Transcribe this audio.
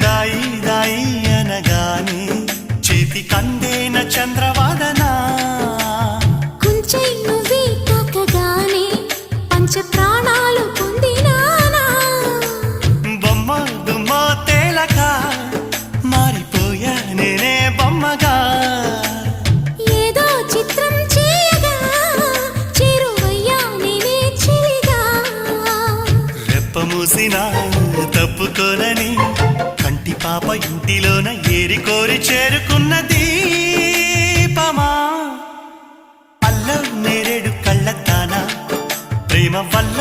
దాయి దాయి అనగానే చేతి కందేన చంద్రవాదన కొంచెం నువ్వే తాకగానే పంచ ప్రాణాలు పొందినానా బొమ్మ దుమ్మ తేలక మారిపోయా నేనే బొమ్మగా ఏదో చిత్రం చేయగా చేరువయ్యా నేనే చిలిగా రెప్ప మూసిన తప్పుకోనని కంటి పాప ఇంటిలోన ఏరి కోరి చేరుకున్న దీపమా అల్ల నేరేడు కళ్ళతానా ప్రేమ వల్ల